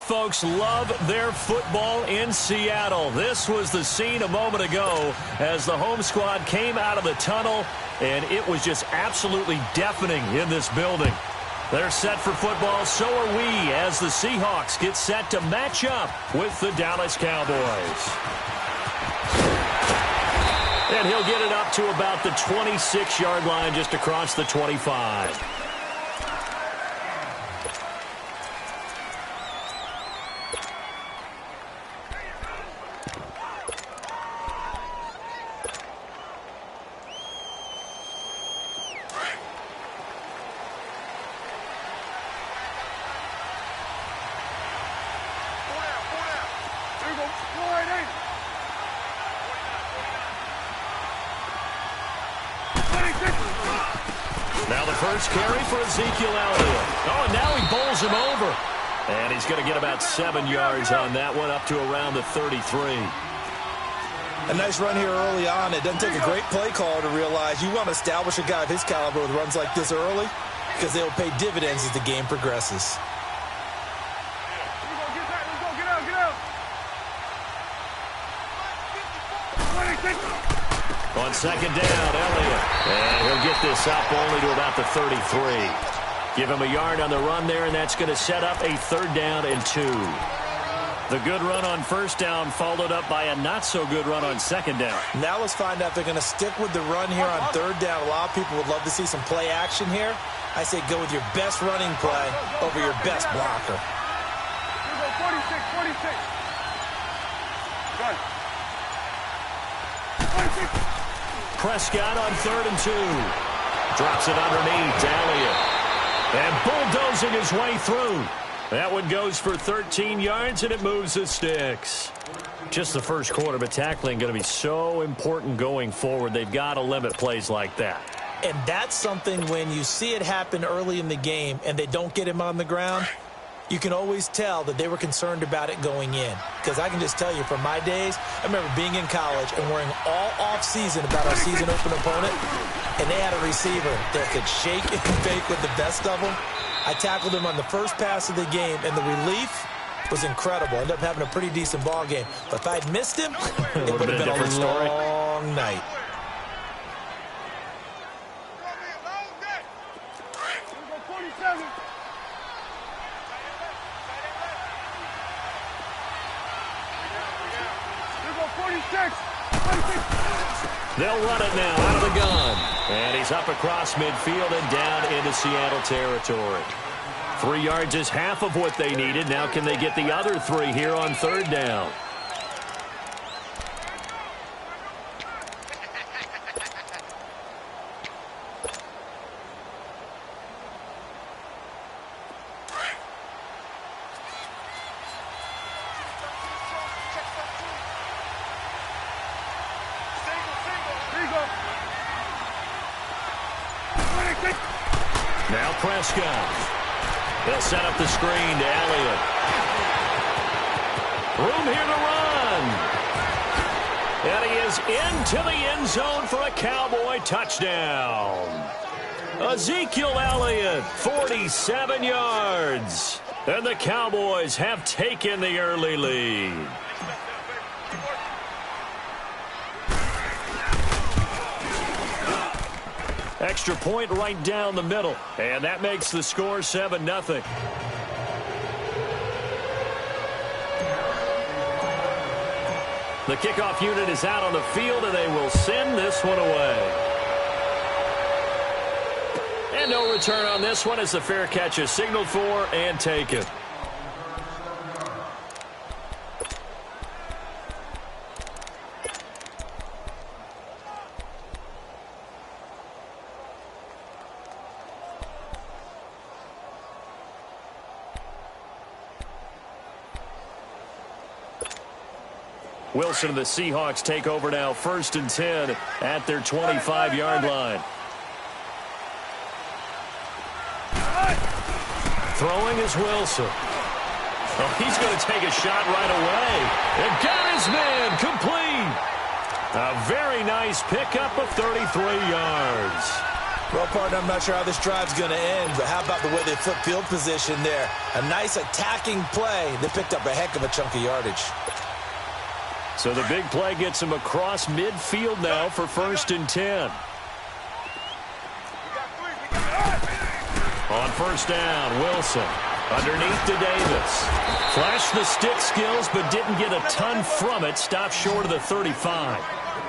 folks love their football in Seattle. This was the scene a moment ago as the home squad came out of the tunnel, and it was just absolutely deafening in this building. They're set for football, so are we, as the Seahawks get set to match up with the Dallas Cowboys. And he'll get it up to about the 26-yard line, just across the 25. Now the first carry for Ezekiel Elliott. Oh, and now he bowls him over. And he's going to get about 7 yards on that one, up to around the 33. A nice run here early on. It doesn't take a great play caller to realize you want to establish a guy of his caliber with runs like this early, because they will pay dividends as the game progresses. On second down, Elliott. And he'll get this up only to about the 33. Give him a yard on the run there, and that's going to set up a 3rd down and 2. The good run on first down followed up by a not-so-good run on second down. Now let's find out if they're going to stick with the run here on 3rd down. A lot of people would love to see some play action here. I say go with your best running play over your best blocker. 46. Good. Prescott on 3rd and 2. Drops it underneath to Elliott. And bulldozing his way through. That one goes for 13 yards, and it moves the sticks. Just the first quarter, but tackling going to be so important going forward. They've got to limit plays like that. And that's something when you see it happen early in the game and they don't get him on the ground, you can always tell that they were concerned about it going in. Because I can just tell you from my days, I remember being in college and worrying all off-season about our season-open opponent, and they had a receiver that could shake and bake with the best of them. I tackled him on the first pass of the game, and the relief was incredible. I ended up having a pretty decent ball game. But if I'd missed him, it would have been a long night. They'll run it now out of the gun. And he's up across midfield and down into Seattle territory. 3 yards is half of what they needed. Now can they get the other 3 here on 3rd down? Now Prescott. They'll set up the screen to Elliott. Room here to run. And he is into the end zone for a Cowboy touchdown. Ezekiel Elliott, 47 yards. And the Cowboys have taken the early lead. Extra point right down the middle. And that makes the score 7-0. The kickoff unit is out on the field, and they will send this one away. And no return on this one as the fair catch is signaled for and taken. Wilson and the Seahawks take over now, 1st and 10 at their 25-yard line. Throwing is Wilson. Oh, he's going to take a shot right away. And got his man complete. A very nice pickup of 33 yards. Well, partner, I'm not sure how this drive's going to end, but how about the way they flip field position there? A nice attacking play that picked up a heck of a chunk of yardage. So the big play gets him across midfield now for 1st and 10. On 1st down, Wilson underneath to Davis. Flashed the stick skills, but didn't get a ton from it. Stopped short of the 35.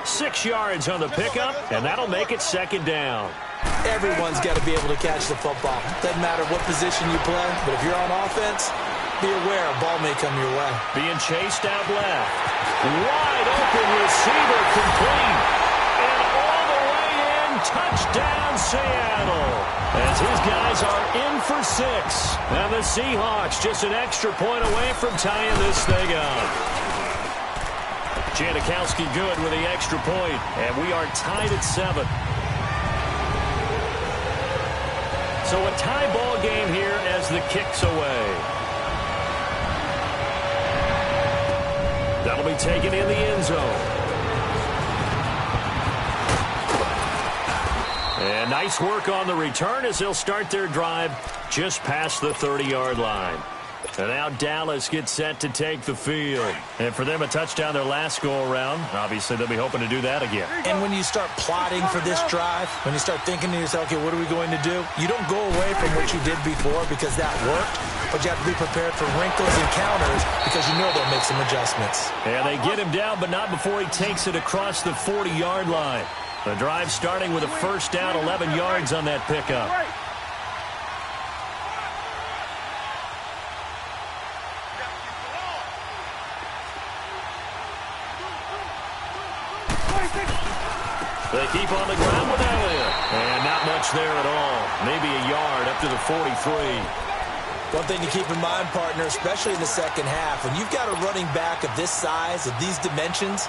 6 yards on the pickup, and that'll make it 2nd down. Everyone's got to be able to catch the football. Doesn't matter what position you play, but if you're on offense, be aware a ball may come your way. Being chased out left. Wide open receiver complete. And all the way in, touchdown Seattle. As his guys are in for 6. And the Seahawks just an extra point away from tying this thing up. Janikowski good with the extra point. And we are tied at 7. So a tie ball game here as the kick's away. That'll be taken in the end zone. And nice work on the return as they'll start their drive just past the 30-yard line. And now Dallas gets set to take the field. And for them, a touchdown their last go-around. Obviously, they'll be hoping to do that again. And when you start plotting for this drive, when you start thinking to yourself, okay, what are we going to do? You don't go away from what you did before because that worked, but you have to be prepared for wrinkles and counters because you know they'll make some adjustments. And they get him down, but not before he takes it across the 40-yard line. The drive starting with a 1st down, 11 yards on that pickup. They keep on the ground with Elliott. And not much there at all. Maybe a yard up to the 43. One thing to keep in mind, partner, especially in the second half, when you've got a running back of this size, of these dimensions,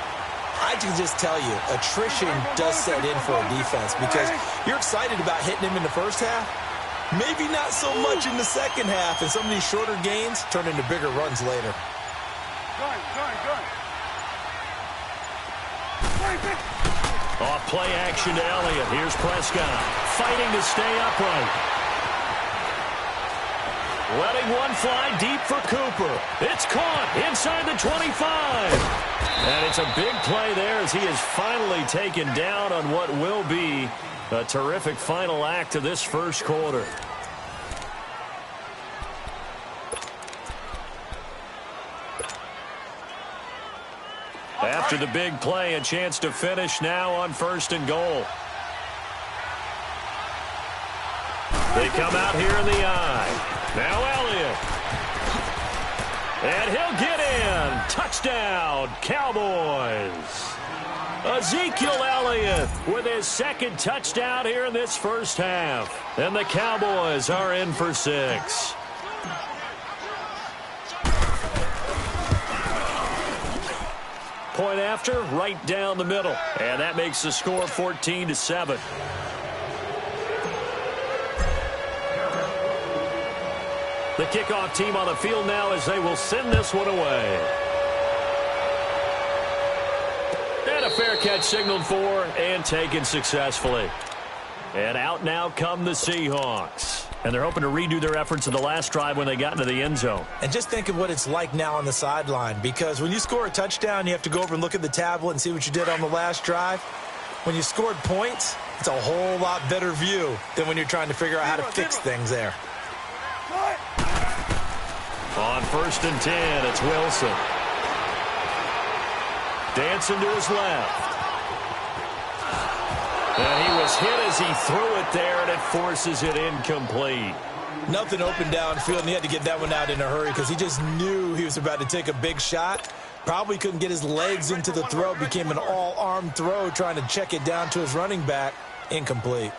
I can just tell you, attrition does set in for a defense because you're excited about hitting him in the first half. Maybe not so much in the second half, and some of these shorter gains turn into bigger runs later. Off play action to Elliott. Here's Prescott fighting to stay upright. Letting one fly deep for Cooper. It's caught inside the 25. And it's a big play there as he is finally taken down on what will be a terrific final act of this first quarter. After the big play, a chance to finish now on 1st and goal. They come out here in the eye. Now Elliott. And he'll get in. Touchdown, Cowboys. Ezekiel Elliott with his 2nd touchdown here in this first half. And the Cowboys are in for 6. Point after, right down the middle. And that makes the score 14-7. The kickoff team on the field now as they will send this one away. And a fair catch signaled for and taken successfully. And out now come the Seahawks. And they're hoping to redo their efforts in the last drive when they got into the end zone. And just think of what it's like now on the sideline, because when you score a touchdown, you have to go over and look at the tablet and see what you did on the last drive. When you scored points, it's a whole lot better view than when you're trying to figure out how to fix things there. On 1st and 10, it's Wilson. Dancing to his left. And he was hit as he threw it there, and it forces it incomplete. Nothing open downfield, and he had to get that one out in a hurry because he just knew he was about to take a big shot. Probably couldn't get his legs into the throw. Became an all-arm throw trying to check it down to his running back. Incomplete.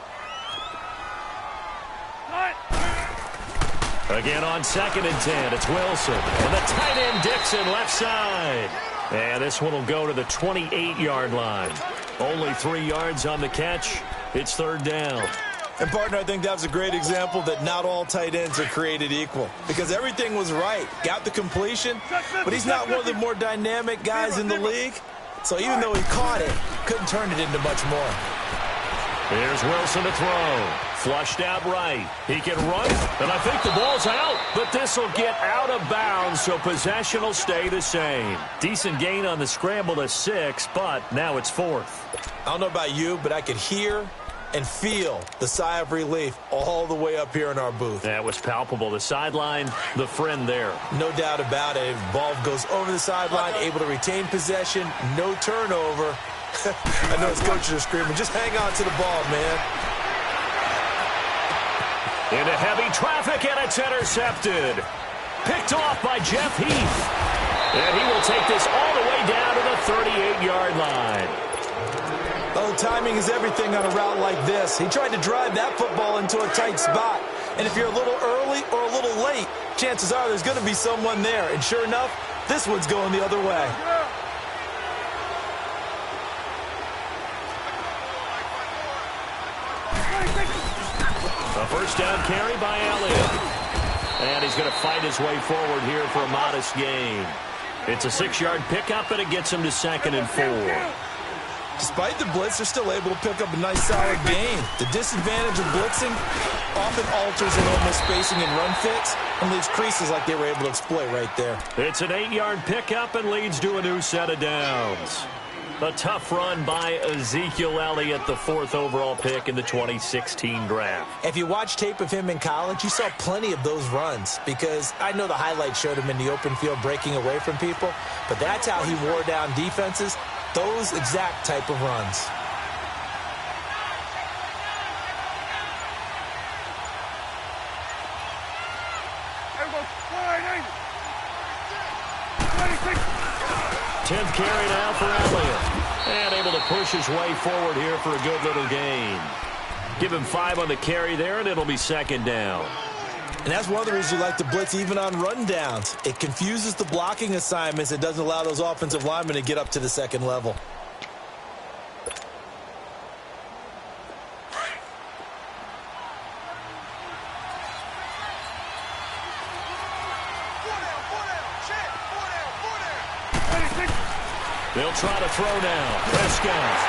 Again on 2nd and 10, it's Wilson. And the tight end Dixon left side. And this one will go to the 28-yard line. Only 3 yards on the catch. It's 3rd down. And, partner, I think that was a great example that not all tight ends are created equal because everything was right. Got the completion, but he's not one of the more dynamic guys in the league. So even though he caught it, couldn't turn it into much more. Here's Wilson to throw. Flushed out right. He can run, and I think the ball's out. But this will get out of bounds, so possession will stay the same. Decent gain on the scramble to 6, but now it's 4th. I don't know about you, but I could hear and feel the sigh of relief all the way up here in our booth. That was palpable. The sideline, the friend there. No doubt about it. Ball goes over the sideline, able to retain possession, no turnover. I know his coaches are screaming, just hang on to the ball, man. Into heavy traffic, and it's intercepted. Picked off by Jeff Heath. And he will take this all the way down to the 38-yard line. Oh, timing is everything on a route like this. He tried to drive that football into a tight spot. And if you're a little early or a little late, chances are there's going to be someone there. And sure enough, this one's going the other way. A first down carry by Elliott. And he's going to fight his way forward here for a modest gain. It's a 6-yard pickup, and it gets him to 2nd and 4. Despite the blitz, they're still able to pick up a nice solid gain. The disadvantage of blitzing often alters in almost spacing and run fits and leaves creases like they were able to exploit right there. It's an 8-yard pickup and leads to a new set of downs. A tough run by Ezekiel Elliott, the 4th overall pick in the 2016 draft. If you watch tape of him in college, you saw plenty of those runs because I know the highlights showed him in the open field breaking away from people, but that's how he wore down defenses, those exact type of runs. Tenth carry now for Elliott. And able to push his way forward here for a good little gain. Give him 5 on the carry there, and it'll be 2nd down. And that's one of the reasons you like to blitz even on run downs. It confuses the blocking assignments. It doesn't allow those offensive linemen to get up to the 2nd level. They'll try to throw now. Prescott.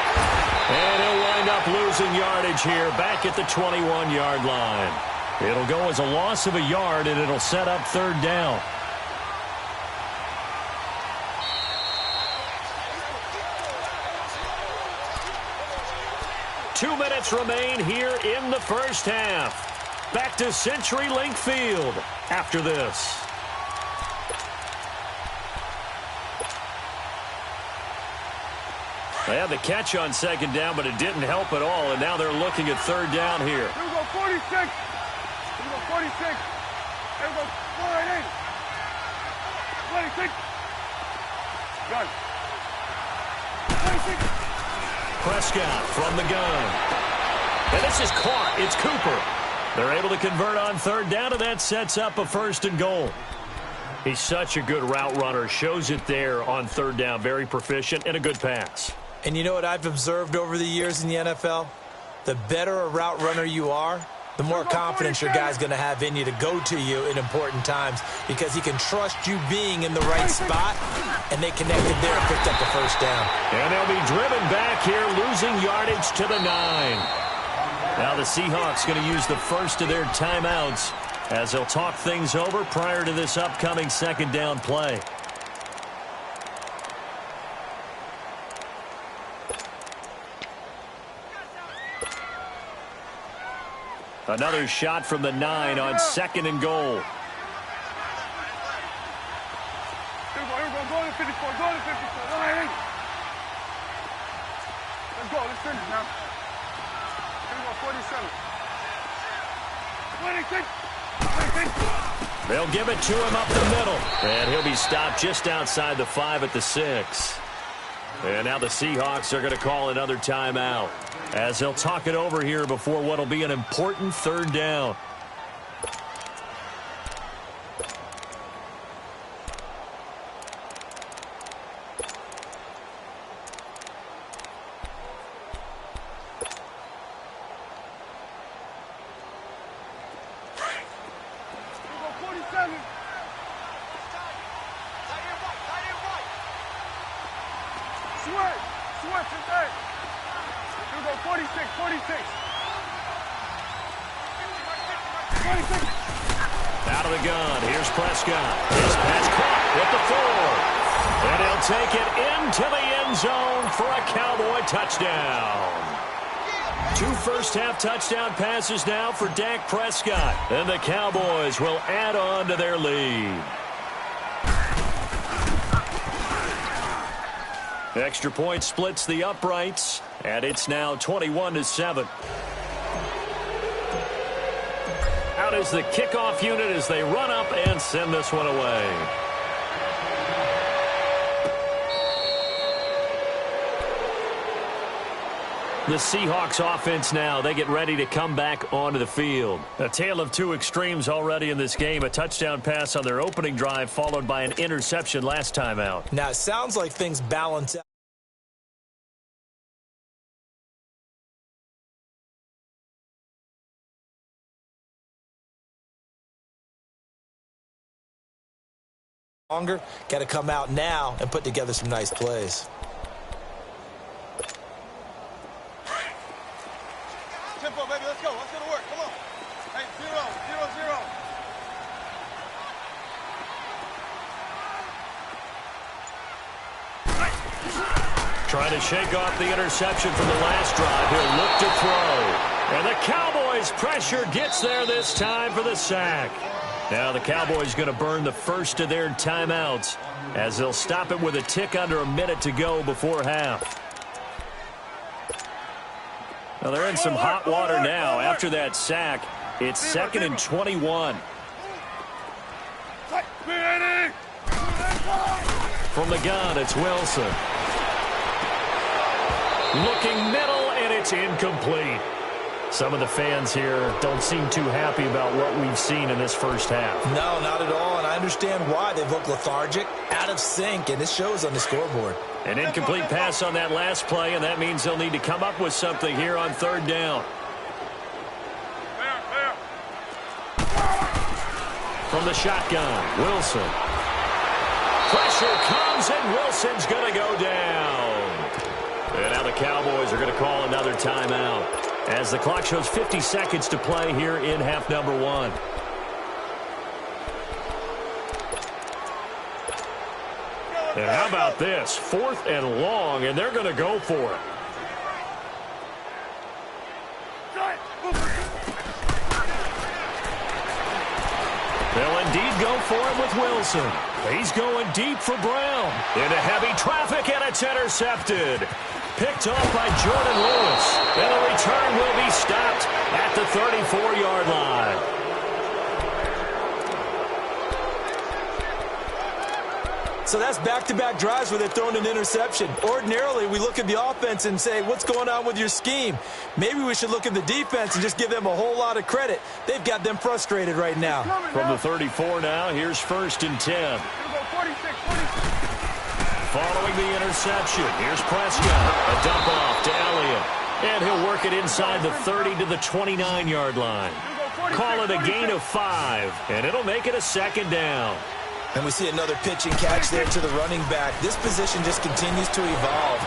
And he'll wind up losing yardage here back at the 21-yard line. It'll go as a loss of a yard, and it'll set up 3rd down. Two minutes remain here in the first half. Back to CenturyLink Field after this. They had the catch on 2nd down, but it didn't help at all, and now they're looking at 3rd down here. Here we go, 46. Here we go, 46. Here we go, 48. 26. Gun. 26. Prescott from the gun. And this is caught. It's Cooper. They're able to convert on 3rd down, and that sets up a 1st and goal. He's such a good route runner. Shows it there on 3rd down. Very proficient and a good pass. And you know what I've observed over the years in the NFL? The better a route runner you are, the more confidence your guy's going to have in you to go to you in important times because he can trust you being in the right spot, and they connected there and picked up the 1st down. And they'll be driven back here, losing yardage to the 9. Now the Seahawks going to use the first of their timeouts as they'll talk things over prior to this upcoming 2nd down play. Another shot from the 9 on 2nd and goal. Here we go, go to 54, go to 54. All right, let's go, let's finish now. Here we go, 47. 26. They'll give it to him up the middle. And he'll be stopped just outside the 5 at the 6. And now the Seahawks are going to call another timeout as they'll talk it over here before what will be an important 3rd down. we go 46, 46. 46. Out of the gun, here's Prescott. His pass caught with the 4. And he'll take it into the end zone for a Cowboy touchdown. 2 first-half touchdown passes now for Dak Prescott. And the Cowboys will add on to their lead. Extra point splits the uprights, and it's now 21-7. Out is the kickoff unit as they run up and send this one away. The Seahawks offense now, they get ready to come back onto the field. A tale of 2 extremes already in this game. A touchdown pass on their opening drive followed by an interception last time out. Now, it sounds like things balance out. Got to come out now and put together some nice plays. Tempo, baby, let's go. Let's go to work. Come on. Hey, 0, 0, 0. Trying to shake off the interception from the last drive. He'll look to throw. And the Cowboys' pressure gets there this time for the sack. Now the Cowboys going to burn the first of their timeouts as they'll stop it with a tick under a minute to go before half. Well, they're in some hot water now. After that sack, it's 2nd and 21. From the gun, it's Wilson. Looking middle, and it's incomplete. Some of the fans here don't seem too happy about what we've seen in this first half. No, not at all, and I understand why. They've looked lethargic, out of sync, and it shows on the scoreboard. An incomplete pass on that last play, and that means they'll need to come up with something here on 3rd down. From the shotgun, Wilson. Pressure comes, and Wilson's going to go down. And now the Cowboys are going to call another timeout as the clock shows 50 seconds to play here in half number 1. And how about this? 4th and long, and they're going to go for it. They'll indeed go for it with Wilson. He's going deep for Brown. Into heavy traffic, and it's intercepted. Picked off by Jordan Lewis. And the return will be stopped at the 34-yard line. So that's back-to-back drives where they're throwing an interception. Ordinarily, we look at the offense and say, what's going on with your scheme? Maybe we should look at the defense and just give them a whole lot of credit. They've got them frustrated right now. From the 34 now, here's 1st and 10. Following the interception, here's Prescott. A dump off to Elliott. And he'll work it inside the 30 to the 29-yard line. Call it a gain of 5, and it'll make it a 2nd down. And we see another pitch and catch there to the running back. This position just continues to evolve.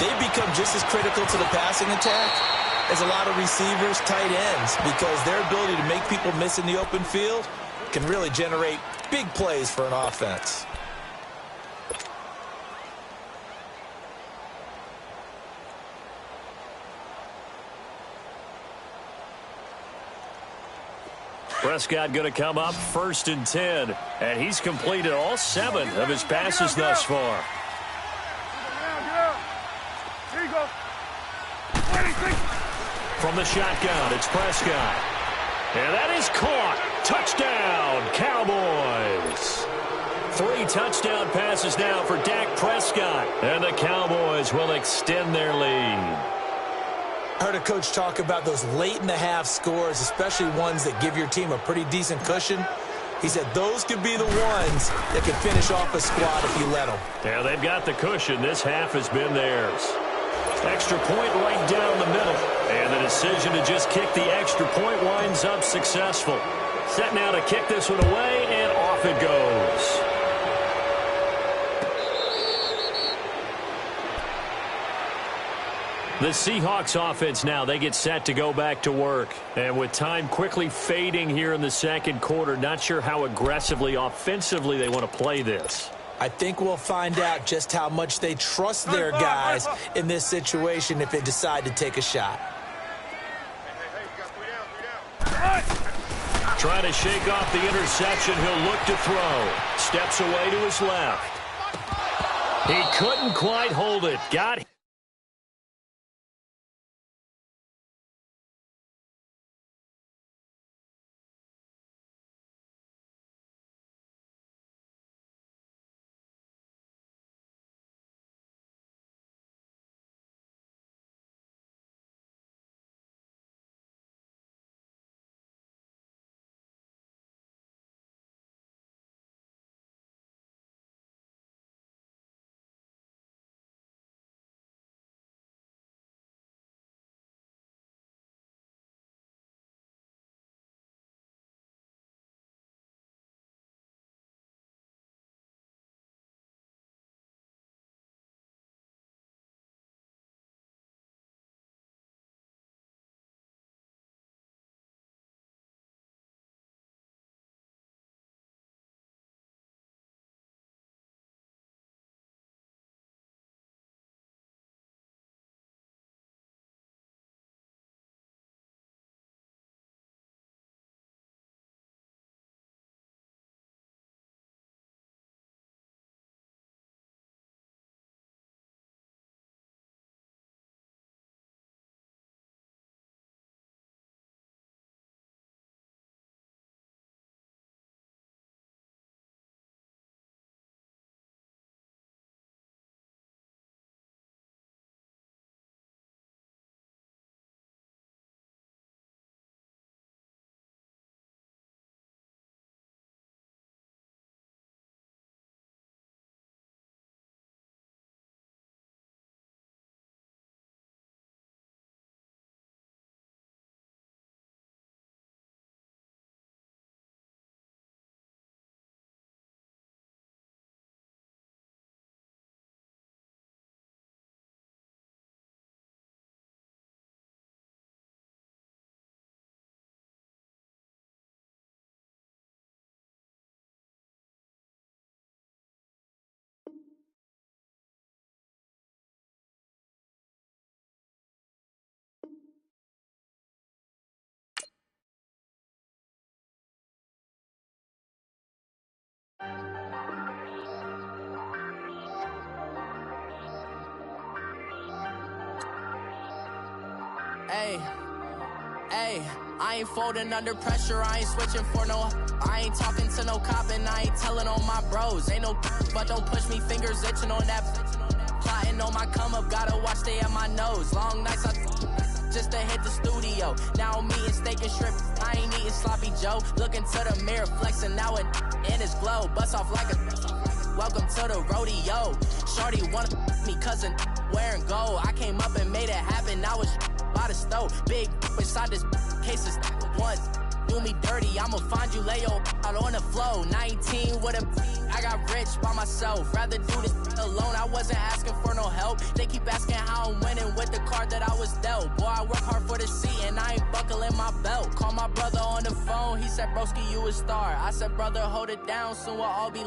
They've become just as critical to the passing attack as a lot of receivers, tight ends, because their ability to make people miss in the open field can really generate big plays for an offense. Prescott going to come up 1st and 10, and he's completed all 7 of his passes thus far. Here you go. From the shotgun, it's Prescott. And that is caught. Touchdown, Cowboys. 3 touchdown passes now for Dak Prescott, and the Cowboys will extend their lead. I heard a coach talk about those late-in-the-half scores, especially ones that give your team a pretty decent cushion. He said those could be the ones that could finish off a squad if you let them. Yeah, they've got the cushion. This half has been theirs. Extra point right down the middle. And the decision to just kick the extra point winds up successful. Set now to kick this one away, and off it goes. The Seahawks offense now, they get set to go back to work. And with time quickly fading here in the second quarter, not sure how aggressively, offensively they want to play this. I think we'll find out just how much they trust their guys in this situation if they decide to take a shot. Trying to shake off the interception, he'll look to throw. Steps away to his left. He couldn't quite hold it. Got it. Hey, I ain't folding under pressure, I ain't switching for no. I ain't talking to no cop and I ain't telling on my bros. Ain't no but don't push me, fingers itching on that. Plotting on my come up, gotta watch stay at my nose. Long nights just to hit the studio. Now I'm eating steak and shrimp, I ain't eating sloppy Joe. Looking to the mirror, flexing now it in his glow. Bust off like a welcome to the rodeo. Shorty wanna me cousin wearing gold. I came up and made it happen, I was by the stove. Big inside this case of once. Do me dirty, I'ma find you, lay your out on the flow. 19 with a I got rich by myself. Rather do this alone, I wasn't asking for no help. They keep asking how I'm winning with the card that I was dealt. Boy, I work hard for the seat and I ain't buckling my belt. Call my brother on the phone, he said, broski, you a star. I said, brother, hold it down, soon we'll all be